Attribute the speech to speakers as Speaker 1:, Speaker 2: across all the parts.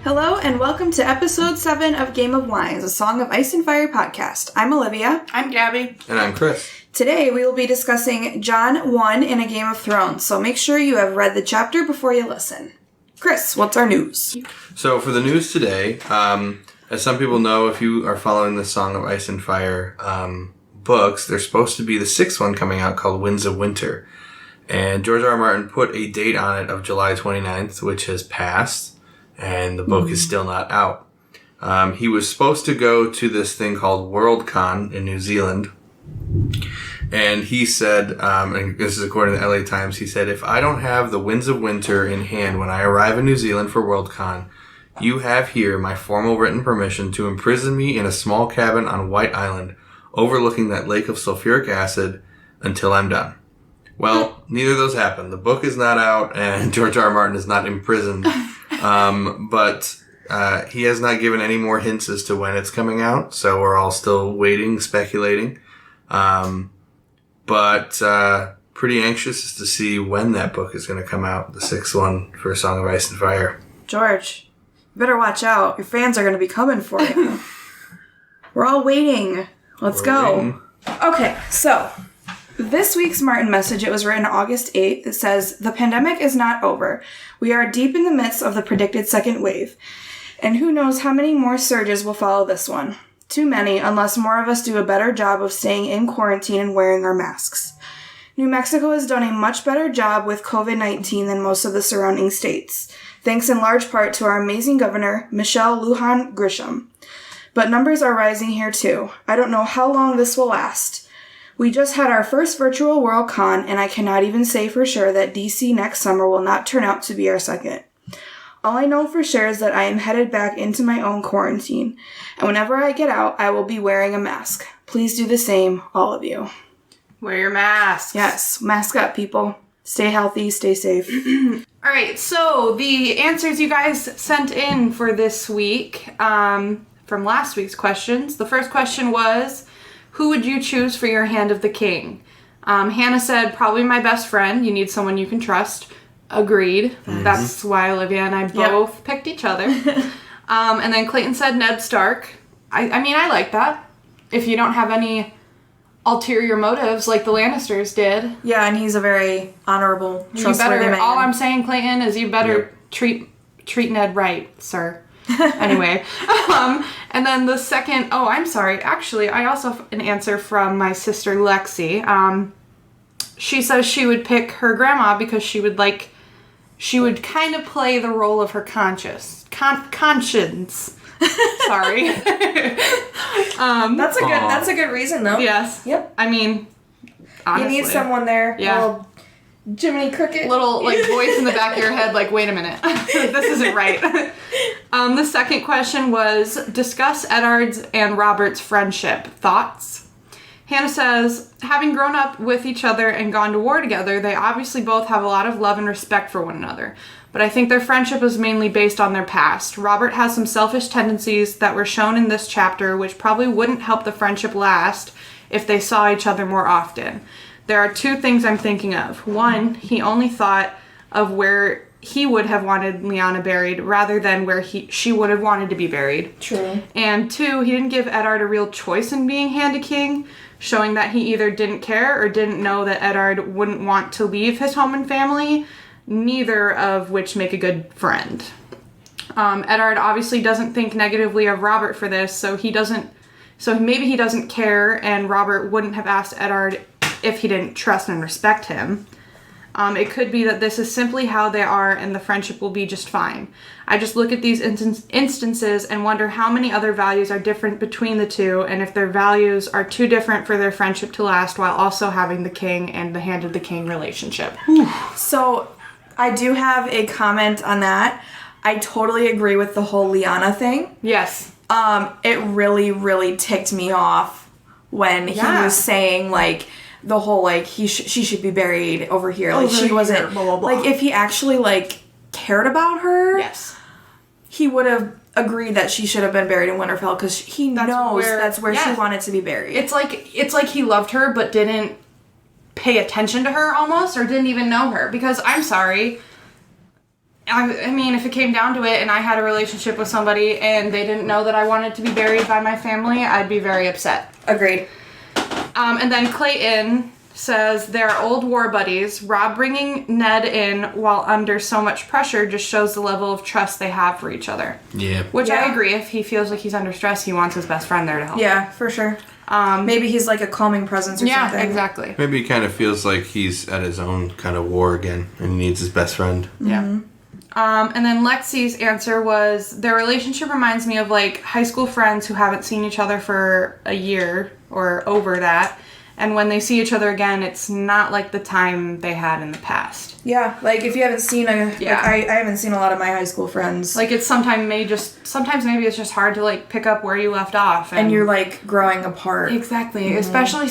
Speaker 1: Hello and welcome to episode 7 of Game of Wines, a Song of Ice and Fire podcast. I'm Olivia.
Speaker 2: I'm Gabby.
Speaker 3: And I'm Chris.
Speaker 1: Today we will be discussing Jon 1 in A Game of Thrones, so make sure you have read the chapter before you listen. Chris, what's our news?
Speaker 3: So for the news today, as some people know, if you are following the Song of Ice and Fire books, there's supposed to be the 6th one coming out called Winds of Winter. And George R. R. Martin put a date on it of July 29th, which has passed. And the book is still not out. He was supposed to go to this thing called Worldcon in New Zealand. And he said, and this is according to the LA Times, he said, if I don't have the Winds of Winter in hand when I arrive in New Zealand for Worldcon, you have here my formal written permission to imprison me in a small cabin on White Island, overlooking that lake of sulfuric acid until I'm done. Well, neither of those happened. The book is not out, and George R. R. Martin is not imprisoned. But he has not given any more hints as to when it's coming out, so we're all still waiting, speculating. But pretty anxious to see when that book is going to come out, the 6th one for A Song of Ice and Fire.
Speaker 1: George, you better watch out. Your fans are going to be coming for you. We're all waiting. Let's go.
Speaker 3: Waiting.
Speaker 1: Okay, so this week's Martin message, it was written August 8th. It says, the pandemic is not over. We are deep in the midst of the predicted second wave. And who knows how many more surges will follow this one. Too many, unless more of us do a better job of staying in quarantine and wearing our masks. New Mexico has done a much better job with COVID-19 than most of the surrounding states, thanks in large part to our amazing governor, Michelle Lujan Grisham. But numbers are rising here too. I don't know how long this will last. We just had our first virtual Worldcon, and I cannot even say for sure that DC next summer will not turn out to be our second. All I know for sure is that I am headed back into my own quarantine, and whenever I get out, I will be wearing a mask. Please do the same, all of you.
Speaker 2: Wear your masks.
Speaker 1: Yes, mask up, people. Stay healthy, stay safe.
Speaker 2: All right, so the answers you guys sent in for this week from last week's questions. The first question was, who would you choose for your Hand of the King? Hannah said, probably my best friend. You need someone you can trust. Agreed. Mm-hmm. That's why Olivia and I both picked each other. And then Clayton said Ned Stark. I mean, I like that. If you don't have any ulterior motives like the Lannisters did.
Speaker 1: Yeah, and he's a very honorable, trustworthy man.
Speaker 2: All I'm saying, Clayton, is you better treat Ned right, sir. Anyway, and then the second, actually, I also have an answer from my sister Lexi. She says she would pick her grandma because she would kind of play the role of her conscience. Sorry.
Speaker 1: That's a good reason, though.
Speaker 2: Yes.
Speaker 1: Yep.
Speaker 2: I mean, honestly.
Speaker 1: You need someone there.
Speaker 2: Yeah.
Speaker 1: Jiminy Cricket.
Speaker 2: Little, voice in the back of your head, wait a minute. This isn't right. The second question was, discuss Eddard's and Robert's friendship. Thoughts? Hannah says, having grown up with each other and gone to war together, they obviously both have a lot of love and respect for one another. But I think their friendship is mainly based on their past. Robert has some selfish tendencies that were shown in this chapter, which probably wouldn't help the friendship last if they saw each other more often. There are two things I'm thinking of. One, he only thought of where he would have wanted Lyanna buried rather than where she would have wanted to be buried.
Speaker 1: True. And
Speaker 2: two, he didn't give Eddard a real choice in being Hand of King, showing that he either didn't care or didn't know that Eddard wouldn't want to leave his home and family, neither of which make a good friend. Eddard obviously doesn't think negatively of Robert for this, so maybe he doesn't care, and Robert wouldn't have asked Eddard if he didn't trust and respect him. It could be that this is simply how they are and the friendship will be just fine. I just look at these instances and wonder how many other values are different between the two, and if their values are too different for their friendship to last while also having the king and the Hand of the King relationship.
Speaker 1: So, I do have a comment on that. I totally agree with the whole Lyanna thing.
Speaker 2: Yes.
Speaker 1: It really, really ticked me off when he was saying, the whole, she should be buried over here. She wasn't,
Speaker 2: blah, blah, blah.
Speaker 1: If he actually, cared about her.
Speaker 2: Yes.
Speaker 1: He would have agreed that she should have been buried in Winterfell because he knows that's where she wanted to be buried.
Speaker 2: It's like he loved her but didn't pay attention to her almost, or didn't even know her. Because, I'm sorry, I mean, if it came down to it and I had a relationship with somebody and they didn't know that I wanted to be buried by my family, I'd be very upset.
Speaker 1: Agreed.
Speaker 2: And then Clayton says they're old war buddies. Rob bringing Ned in while under so much pressure just shows the level of trust they have for each other.
Speaker 3: Yeah.
Speaker 2: Which I agree. If he feels like he's under stress, he wants his best friend there to help.
Speaker 1: Yeah, for sure. Maybe he's like a calming presence or something.
Speaker 2: Yeah, exactly.
Speaker 3: Maybe he kind of feels like he's at his own kind of war again and he needs his best friend.
Speaker 2: Yeah. And then Lexi's answer was, their relationship reminds me of like high school friends who haven't seen each other for a year or over that. And when they see each other again, it's not like the time they had in the past.
Speaker 1: Yeah, like if you haven't seen I haven't seen a lot of my high school friends.
Speaker 2: Like it's sometimes maybe it's just hard to like pick up where you left off.
Speaker 1: And you're like growing apart.
Speaker 2: Exactly. Mm-hmm. Especially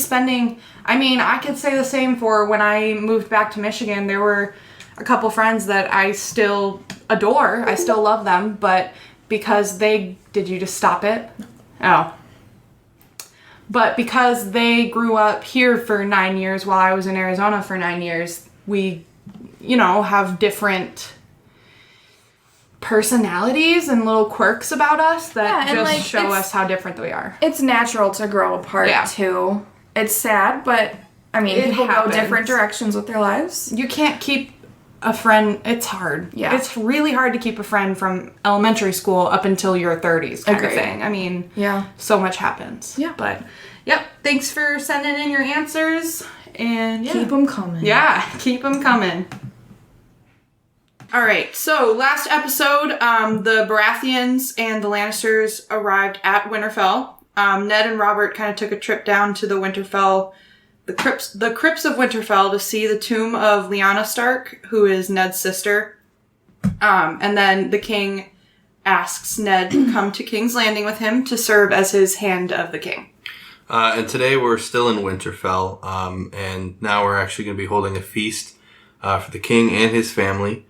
Speaker 2: I could say the same for when I moved back to Michigan. There were a couple friends that I still adore. I still love them, but because did you just stop it? Oh. But because they grew up here for 9 years while I was in Arizona for 9 years, we, have different personalities and little quirks about us that show us how different we are.
Speaker 1: It's natural to grow apart, too. It's sad, but, people go different directions with their lives.
Speaker 2: You can't keep a friend. It's hard.
Speaker 1: Yeah.
Speaker 2: It's really hard to keep a friend from elementary school up until your 30s kind of thing. So much happens.
Speaker 1: Yeah.
Speaker 2: But, thanks for sending in your answers. And
Speaker 1: keep them coming.
Speaker 2: Yeah, keep them coming. All right, so last episode, the Baratheons and the Lannisters arrived at Winterfell. Ned and Robert kind of took a trip down to the Winterfell, the crypts of Winterfell to see the tomb of Lyanna Stark, who is Ned's sister. And then the king asks Ned to come to King's Landing with him to serve as his hand of the king.
Speaker 3: And today we're still in Winterfell, and now we're actually going to be holding a feast for the king and his family.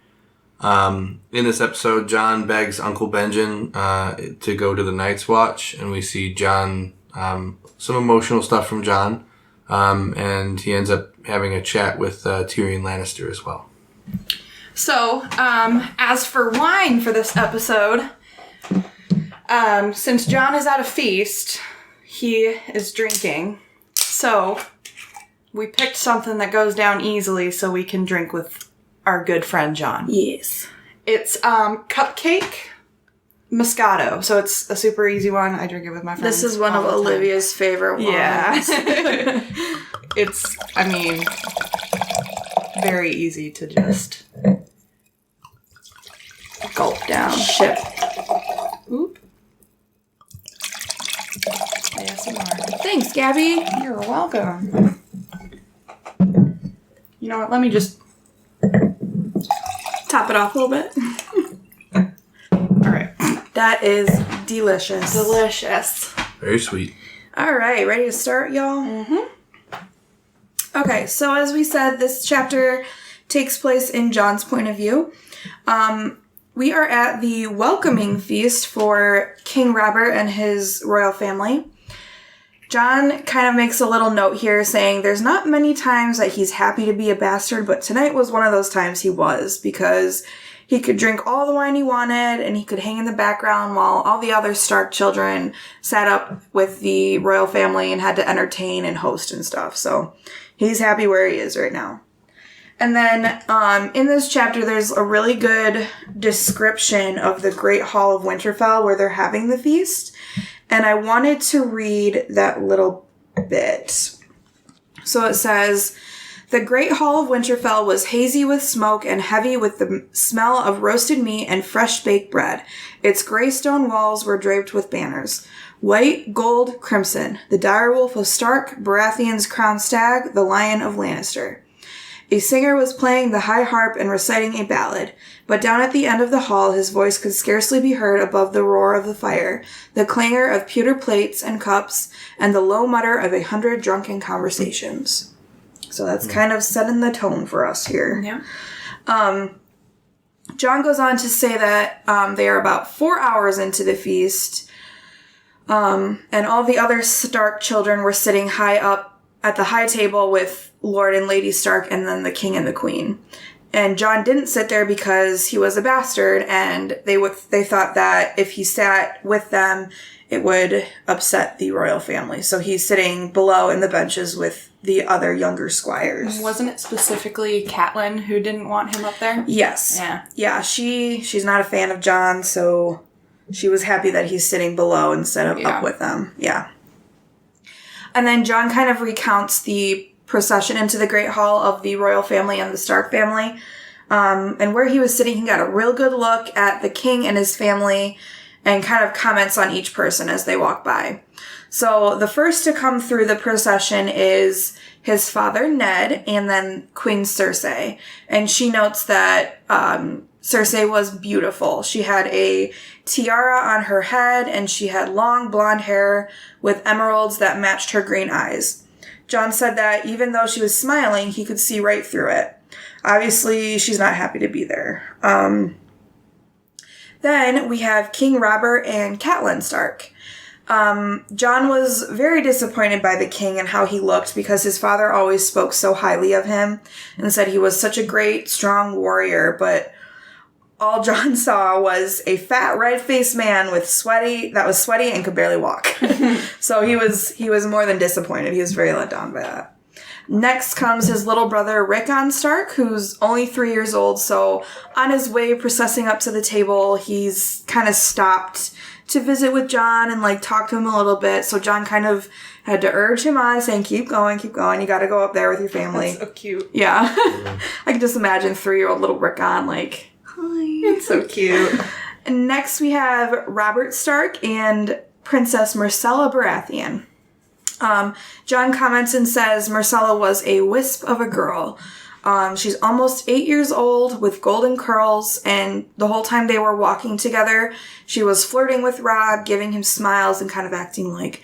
Speaker 3: In this episode, Jon begs Uncle Benjen to go to the Night's Watch, and we see Jon, some emotional stuff from Jon, and he ends up having a chat with Tyrion Lannister as well.
Speaker 2: So, as for wine for this episode, since Jon is at a feast, he is drinking. So, we picked something that goes down easily so we can drink with our good friend Jon.
Speaker 1: Yes.
Speaker 2: It's Cupcake Moscato. So it's a super easy one. I drink it with my friends.
Speaker 1: This is one of Olivia's favorite ones.
Speaker 2: Yeah. It's, very easy to just gulp down.
Speaker 1: Shit.
Speaker 2: Oop. ASMR.
Speaker 1: Thanks, Gabby.
Speaker 2: You're welcome. You know what? Let me just
Speaker 1: top it off a little bit.
Speaker 2: All right.
Speaker 1: That is delicious.
Speaker 2: Delicious.
Speaker 3: Very sweet.
Speaker 1: All right, ready to start, y'all?
Speaker 2: Mm-hmm.
Speaker 1: Okay, so as we said, this chapter takes place in Jon's point of view. We are at the welcoming feast for King Robert and his royal family. Jon kind of makes a little note here saying there's not many times that he's happy to be a bastard, but tonight was one of those times he was, because he could drink all the wine he wanted and he could hang in the background while all the other Stark children sat up with the royal family and had to entertain and host and stuff. So he's happy where he is right now. And then in this chapter, there's a really good description of the Great Hall of Winterfell where they're having the feast. And I wanted to read that little bit. So it says, "The Great Hall of Winterfell was hazy with smoke and heavy with the smell of roasted meat and fresh baked bread. Its gray stone walls were draped with banners. White, gold, crimson. The direwolf of Stark, Baratheon's crowned stag, the lion of Lannister. A singer was playing the high harp and reciting a ballad, but down at the end of the hall his voice could scarcely be heard above the roar of the fire, the clangor of pewter plates and cups, and the low mutter of 100 drunken conversations." So that's kind of setting the tone for us here.
Speaker 2: Yeah.
Speaker 1: Jon goes on to say that they are about 4 hours into the feast, and all the other Stark children were sitting high up at the high table with Lord and Lady Stark and then the king and the queen. And Jon didn't sit there because he was a bastard, and they thought that if he sat with them, it would upset the royal family. So he's sitting below in the benches with the other younger squires.
Speaker 4: Wasn't it specifically Catelyn who didn't want him up there?
Speaker 1: Yes.
Speaker 4: Yeah.
Speaker 1: Yeah, she's not a fan of Jon, so she was happy that he's sitting below instead of up with them. Yeah. And then Jon kind of recounts the procession into the Great Hall of the royal family and the Stark family. And where he was sitting, he got a real good look at the king and his family and kind of comments on each person as they walk by. So the first to come through the procession is his father, Ned, and then Queen Cersei. And she notes that Cersei was beautiful. She had a tiara on her head, and she had long blonde hair with emeralds that matched her green eyes. Jon said that even though she was smiling, he could see right through it. Obviously, she's not happy to be there. Then we have King Robert and Catelyn Stark. Jon was very disappointed by the king and how he looked because his father always spoke so highly of him and said he was such a great, strong warrior, but all Jon saw was a fat, red-faced man that was sweaty and could barely walk. So he was more than disappointed. He was very let down by that. Next comes his little brother, Rickon Stark, who's only 3 years old. So on his way processing up to the table, he's kind of stopped to visit with Jon and talk to him a little bit. So Jon kind of had to urge him on, saying, keep going. You got to go up there with your family.
Speaker 4: That's so cute.
Speaker 1: Yeah. I can just imagine 3-year-old little Rickon hi.
Speaker 4: It's so cute.
Speaker 1: And next we have Robert Stark and Princess Myrcella Baratheon. Jon comments and says Myrcella was a wisp of a girl. She's almost 8 years old with golden curls, and the whole time they were walking together, she was flirting with Robb, giving him smiles and kind of acting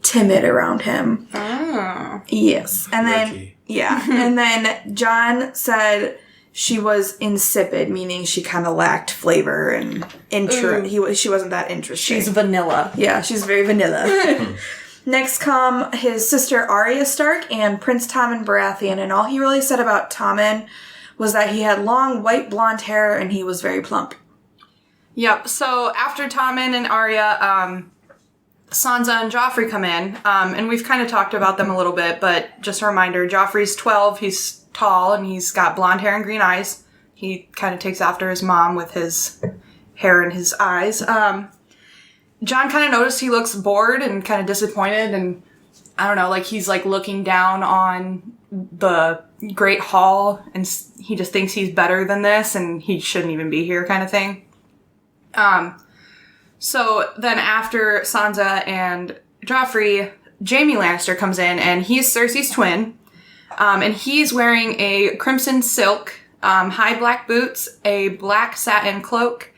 Speaker 1: timid around him.
Speaker 4: Oh.
Speaker 1: Yes. And then,
Speaker 3: Ricky.
Speaker 1: yeah. And then Jon said she was insipid, meaning she kind of lacked flavor and interest. She wasn't that interesting.
Speaker 4: She's vanilla.
Speaker 1: Yeah, she's very vanilla. Next come his sister Arya Stark and Prince Tommen Baratheon, and all he really said about Tommen was that he had long white blonde hair and he was very plump.
Speaker 2: Yep, so after Tommen and Arya, Sansa and Joffrey come in, and we've kind of talked about them a little bit, but just a reminder, Joffrey's 12, he's tall, and he's got blonde hair and green eyes. He kind of takes after his mom with his hair and his eyes. Jon kind of noticed he looks bored and kind of disappointed, and I don't know, he's looking down on the Great Hall, and he just thinks he's better than this, and he shouldn't even be here kind of thing. So then after Sansa and Joffrey, Jaime Lannister comes in, and he's Cersei's twin, and he's wearing a crimson silk, high black boots, a black satin cloak,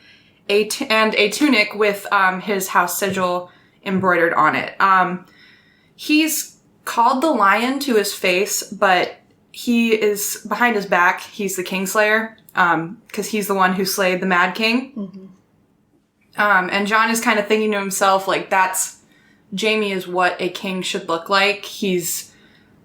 Speaker 2: and a tunic with his house sigil embroidered on it. He's called the Lion to his face, but he is, behind his back, he's the Kingslayer, because he's the one who slayed the Mad King.
Speaker 1: Mm-hmm.
Speaker 2: And Jon is kind of thinking to himself, Jaime is what a king should look like. He's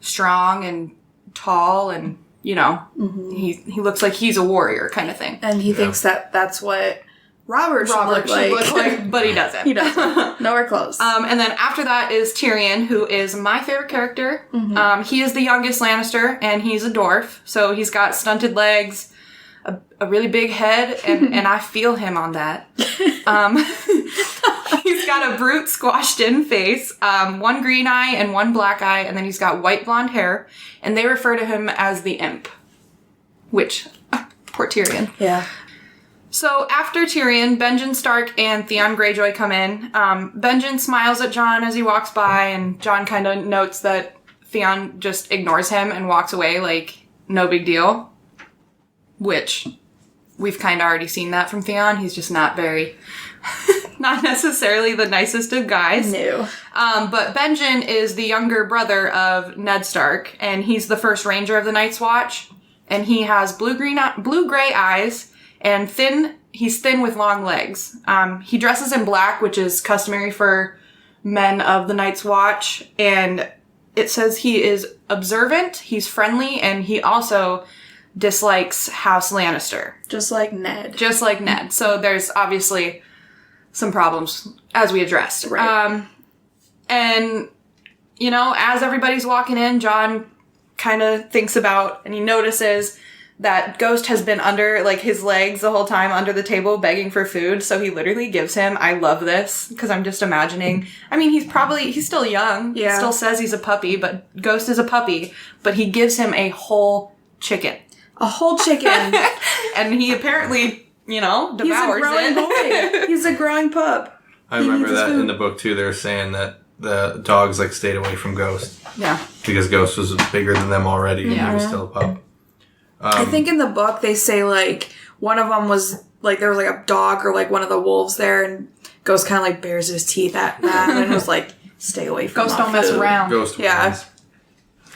Speaker 2: strong and tall and,
Speaker 1: Mm-hmm.
Speaker 2: he looks like he's a warrior kind of thing.
Speaker 1: And he thinks that that's what Robert should look like.
Speaker 2: But he doesn't.
Speaker 1: He doesn't. Nowhere close.
Speaker 2: And then after that is Tyrion, who is my favorite character.
Speaker 1: Mm-hmm.
Speaker 2: He is the youngest Lannister, and he's a dwarf. So he's got stunted legs, a really big head, and I feel him on that. He's got a brute squashed in face, one green eye and one black eye, and then he's got white blonde hair, and they refer to him as the Imp. Which, poor Tyrion.
Speaker 1: Yeah.
Speaker 2: So after Tyrion, Benjen Stark and Theon Greyjoy come in. Benjen smiles at Jon as he walks by, and Jon kind of notes that Theon just ignores him and walks away no big deal. Which, we've kind of already seen that from Theon. He's just not not necessarily the nicest of guys.
Speaker 1: No.
Speaker 2: But Benjen is the younger brother of Ned Stark, and he's the first ranger of the Night's Watch. And he has blue-gray eyes, and he's thin with long legs. He dresses in black, which is customary for men of the Night's Watch, and it says he is observant, he's friendly, and he also dislikes House Lannister.
Speaker 1: Just like Ned.
Speaker 2: Just like Ned. So there's obviously some problems, as we addressed.
Speaker 1: Right.
Speaker 2: And, you know, as everybody's walking in, Jon kind of thinks about, and he notices that Ghost has been under, like, his legs the whole time under the table begging for food. So he literally gives him, I love this, because I'm just imagining, I mean, he's still young.
Speaker 1: Yeah.
Speaker 2: He still says he's a puppy, but Ghost is a puppy. But he gives him a whole chicken.
Speaker 1: A whole chicken.
Speaker 2: And he apparently, you know,
Speaker 1: He's a
Speaker 2: devours
Speaker 1: growing
Speaker 2: it.
Speaker 1: boy. He's a growing pup.
Speaker 3: I
Speaker 1: He
Speaker 3: remember
Speaker 1: needs his
Speaker 3: that
Speaker 1: food.
Speaker 3: in the book too. They're saying that the dogs like stayed away from Ghost
Speaker 2: Yeah.
Speaker 3: because Ghost was bigger than them already. And
Speaker 2: Yeah.
Speaker 3: he was still a pup.
Speaker 1: I think in the book they say, like, one of them was, like, there was, like, a dog or, like, one of the wolves there, and Ghost kind of, like, bares his teeth at that and was like, stay away from
Speaker 2: Ghost
Speaker 1: my
Speaker 2: don't mess
Speaker 1: food.
Speaker 2: around.
Speaker 3: Ghost
Speaker 1: Yeah.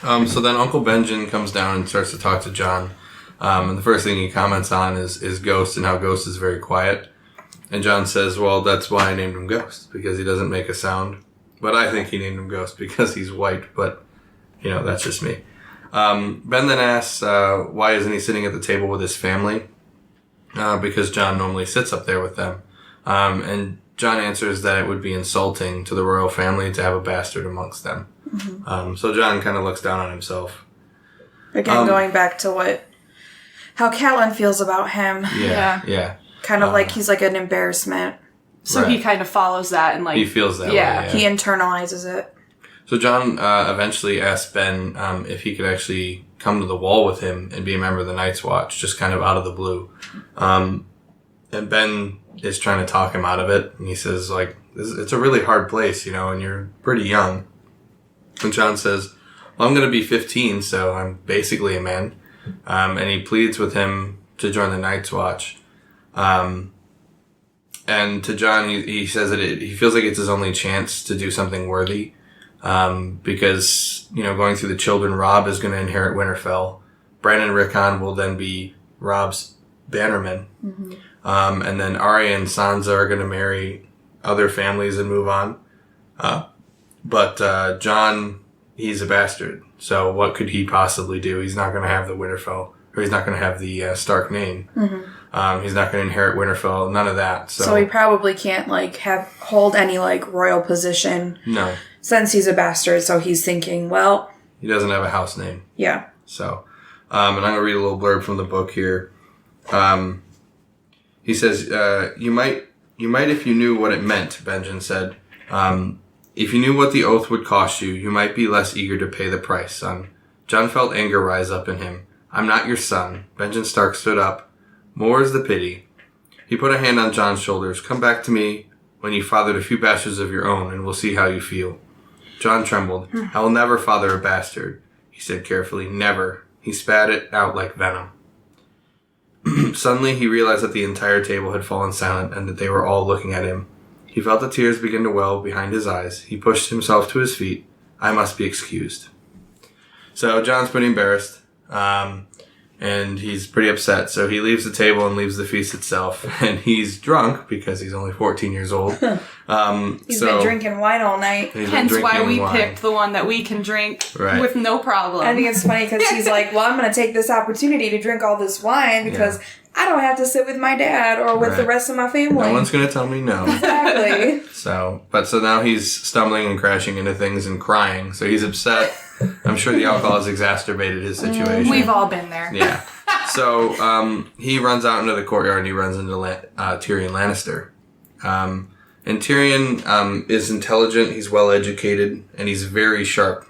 Speaker 3: wins. So then Uncle Benjen comes down and starts to talk to Jon. And the first thing he comments on is Ghost and how Ghost is very quiet. And Jon says, well, that's why I named him Ghost, because he doesn't make a sound. But I think he named him Ghost because he's white, but, you know, that's just me. Ben then asks, why isn't he sitting at the table with his family? Because Jon normally sits up there with them. And Jon answers that it would be insulting to the royal family to have a bastard amongst them.
Speaker 1: Mm-hmm.
Speaker 3: So Jon kind of looks down on himself.
Speaker 1: Again, going back to how Catelyn feels about him.
Speaker 3: Yeah.
Speaker 1: Kind of like he's like an embarrassment.
Speaker 2: So
Speaker 3: Right.
Speaker 2: he kind of follows that and, like...
Speaker 3: He feels that
Speaker 2: Yeah.
Speaker 3: way.
Speaker 1: He internalizes it.
Speaker 3: So Jon eventually asks Ben if he could actually come to the wall with him and be a member of the Night's Watch, just kind of out of the blue. And Ben is trying to talk him out of it. And he says, like, it's a really hard place, you know, and you're pretty young. And Jon says, well, I'm going to be 15, so I'm basically a man. And he pleads with him to join the Night's Watch. And to Jon, he says that he feels like it's his only chance to do something worthy. Because, you know, going through the children, Robb is going to inherit Winterfell. Bran and Rickon will then be Robb's bannermen.
Speaker 1: Mm-hmm.
Speaker 3: And then Arya and Sansa are going to marry other families and move on. But Jon, he's a bastard. So what could he possibly do? He's not going to have the Winterfell, or he's not going to have the Stark name.
Speaker 1: Mm-hmm.
Speaker 3: He's not going to inherit Winterfell, none of that.
Speaker 1: So he probably can't, like, hold any, like, royal position.
Speaker 3: No.
Speaker 1: Since he's a bastard, so he's thinking, well...
Speaker 3: He doesn't have a house name.
Speaker 1: Yeah.
Speaker 3: So, and I'm going to read a little blurb from the book here. He says, you might if you knew what it meant, Benjen said. If you knew what the oath would cost you, you might be less eager to pay the price, son. Jon felt anger rise up in him. I'm not your son. Benjen Stark stood up. More is the pity. He put a hand on Jon's shoulders. Come back to me when you fathered a few bastards of your own, and we'll see how you feel. Jon trembled. I will never father a bastard, he said carefully. Never. He spat it out like venom. Suddenly, he realized that the entire table had fallen silent and that they were all looking at him. He felt the tears begin to well behind his eyes. He pushed himself to his feet. I must be excused. So Jon's pretty embarrassed, and he's pretty upset. So he leaves the table and leaves the feast itself. And he's drunk because he's only 14 years old.
Speaker 1: He's been drinking wine all night.
Speaker 2: Hence why we picked the one that we can drink with no problem.
Speaker 1: I think it's funny because he's like, well, I'm going to take this opportunity to drink all this wine because I don't have to sit with my dad or with the rest of my family.
Speaker 3: No one's going to tell me no.
Speaker 1: Exactly.
Speaker 3: So now he's stumbling and crashing into things and crying. So he's upset. I'm sure the alcohol has exacerbated his situation.
Speaker 2: We've all been there.
Speaker 3: Yeah. So he runs out into the courtyard and he runs into Tyrion Lannister. And Tyrion is intelligent, he's well educated, and he's very sharp.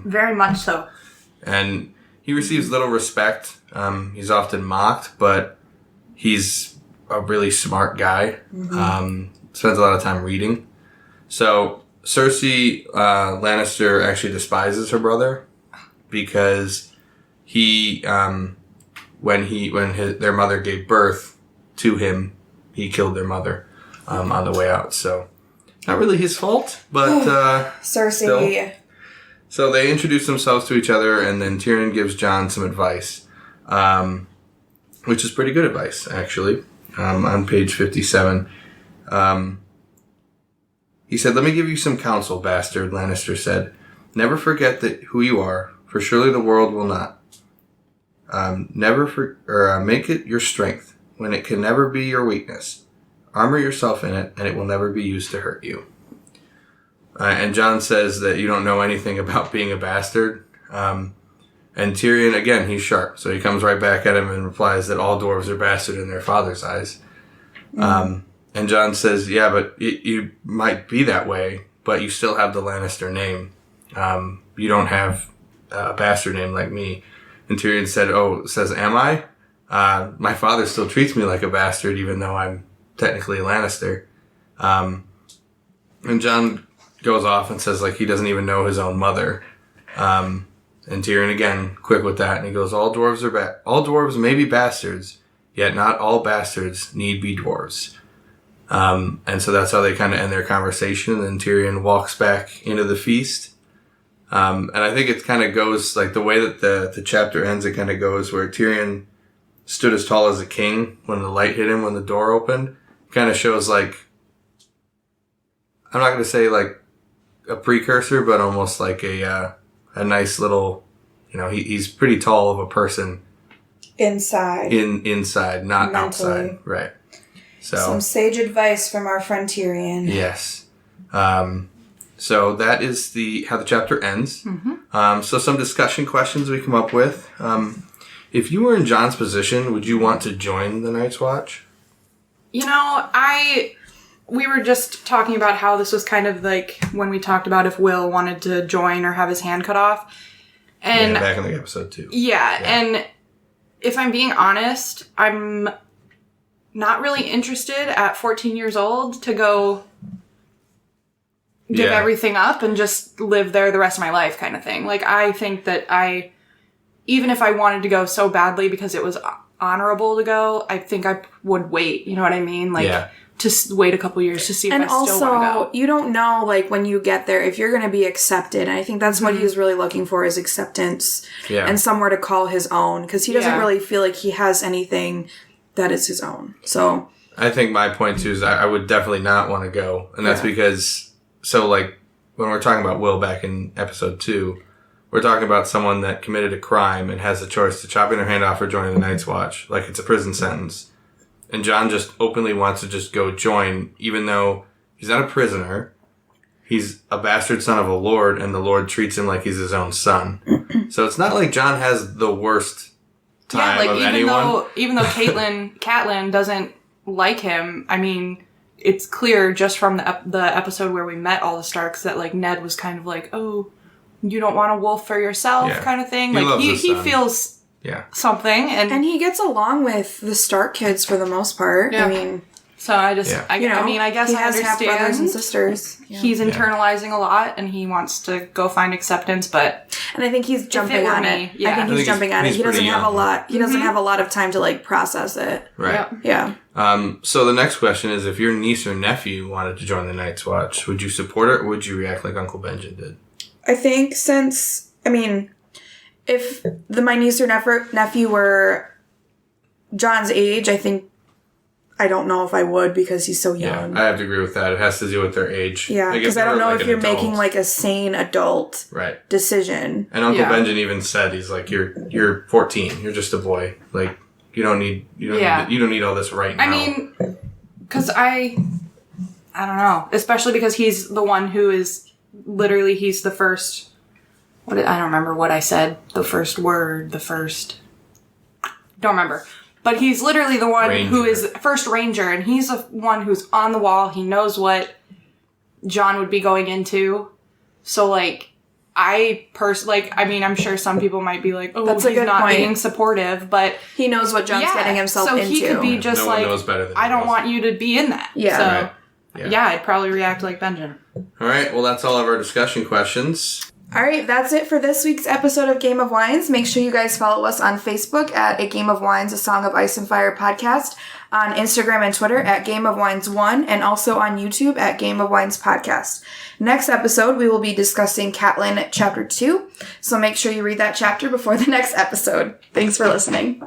Speaker 2: Very much so.
Speaker 3: And he receives little respect. He's often mocked, but he's a really smart guy. Spends a lot of time reading. So Cersei Lannister actually despises her brother because when their mother gave birth to him, he killed their mother on the way out. So not really his fault, but
Speaker 1: Cersei.
Speaker 3: still. So they introduce themselves to each other, and then Tyrion gives Jon some advice, which is pretty good advice, actually. On page 57. He said, "Let me give you some counsel, bastard," Lannister said. "Never forget who you are, for surely the world will not. Make it your strength when it can never be your weakness. Armor yourself in it, and it will never be used to hurt you. And Jon says that you don't know anything about being a bastard. And Tyrion, again, he's sharp. So he comes right back at him and replies that all dwarves are bastard in their father's eyes. And Jon says, yeah, but you might be that way, but you still have the Lannister name. You don't have a bastard name like me. And Tyrion says, am I? My father still treats me like a bastard, even though I'm technically a Lannister. And Jon goes off and says, like, he doesn't even know his own mother. And Tyrion, again, quick with that. And he goes, all dwarves may be bastards, yet not all bastards need be dwarves. And so that's how they kind of end their conversation. And then Tyrion walks back into the feast. And I think it kind of goes, like, the way that the chapter ends, it kind of goes where Tyrion stood as tall as a king when the light hit him when the door opened. Kind of shows, like, I'm not going to say, like, a precursor, but almost like a nice little, he's pretty tall of a person.
Speaker 1: Inside.
Speaker 3: Inside, not
Speaker 1: mentally.
Speaker 3: Outside. Right. So
Speaker 1: some sage advice from our friend Tyrion.
Speaker 3: Yes. So that is how the chapter ends.
Speaker 2: Mm-hmm.
Speaker 3: So some discussion questions we come up with. If you were in Jon's position, would you want to join the Night's Watch?
Speaker 2: We were just talking about how this was kind of like when we talked about if Will wanted to join or have his hand cut off. And
Speaker 3: back in the episode 2.
Speaker 2: Yeah, and if I'm being honest, I'm not really interested at 14 years old to go give everything up and just live there the rest of my life kind of thing. Like, I think that even if I wanted to go so badly because it was honorable to go, I think I would wait. You know what I mean? Like, just wait a couple years to see if I still want to go.
Speaker 1: And also, you don't know, like, when you get there, if you're going to be accepted. And I think that's what he's really looking for, is acceptance and somewhere to call his own. Because he doesn't really feel like he has anything that is his own. So
Speaker 3: I think my point, too, is I would definitely not want to go. And that's because, so, like, when we're talking about Will back in episode 2, we're talking about someone that committed a crime and has the choice to chopping their hand off or joining the Night's Watch. Like, it's a prison sentence. And Jon just openly wants to just go join, even though he's not a prisoner. He's a bastard son of a lord, and the lord treats him like he's his own son. So it's not like Jon has the worst time of anyone.
Speaker 2: Even though Catelyn doesn't like him, I mean, it's clear just from the episode where we met all the Starks that, like, Ned was kind of like, oh, you don't want a wolf for yourself kind of thing. He feels something. And
Speaker 1: he gets along with the Stark kids for the most part.
Speaker 2: Yeah.
Speaker 1: I mean...
Speaker 2: So I guess
Speaker 1: he has half brothers and sisters.
Speaker 2: He's internalizing a lot, and he wants to go find acceptance. But
Speaker 1: I think he's jumping on it. I think he's jumping on it. He doesn't have a lot. He doesn't have a lot of time to, like, process it.
Speaker 3: Right.
Speaker 1: Yeah.
Speaker 3: So the next question is: if your niece or nephew wanted to join the Night's Watch, would you support it, or would you react like Uncle Benjen did?
Speaker 1: I think if my niece or nephew were Jon's age, I don't know if I would, because he's so young.
Speaker 3: Yeah, I have to agree with that. It has to do with their age.
Speaker 1: Yeah, because I don't know if you're making, like, a sane adult decision.
Speaker 3: And Uncle Benjen even said, he's like, you're 14. You're just a boy. Like, you don't need all this right now.
Speaker 2: I mean, because I don't know. Especially because he's the one who is literally, he's the first. I don't remember what I said. The first word. Don't remember. But he's literally the one who is first ranger, and he's the one who's on the wall. He knows what Jon would be going into. So, like, I'm sure some people might be like, oh,
Speaker 1: that's
Speaker 2: he's not being supportive, but
Speaker 1: he knows what Jon's getting himself into.
Speaker 2: So he could be just
Speaker 3: no one knows better than
Speaker 2: I don't want you to be in that.
Speaker 1: Yeah.
Speaker 2: So, I'd probably react like Benjen.
Speaker 3: All right, well, that's all of our discussion questions.
Speaker 1: All right, that's it for this week's episode of Game of Wines. Make sure you guys follow us on Facebook at A Game of Wines, A Song of Ice and Fire podcast, on Instagram and Twitter at Game of Wines 1, and also on YouTube at Game of Wines Podcast. Next episode, we will be discussing Catelyn Chapter 2, so make sure you read that chapter before the next episode. Thanks for listening.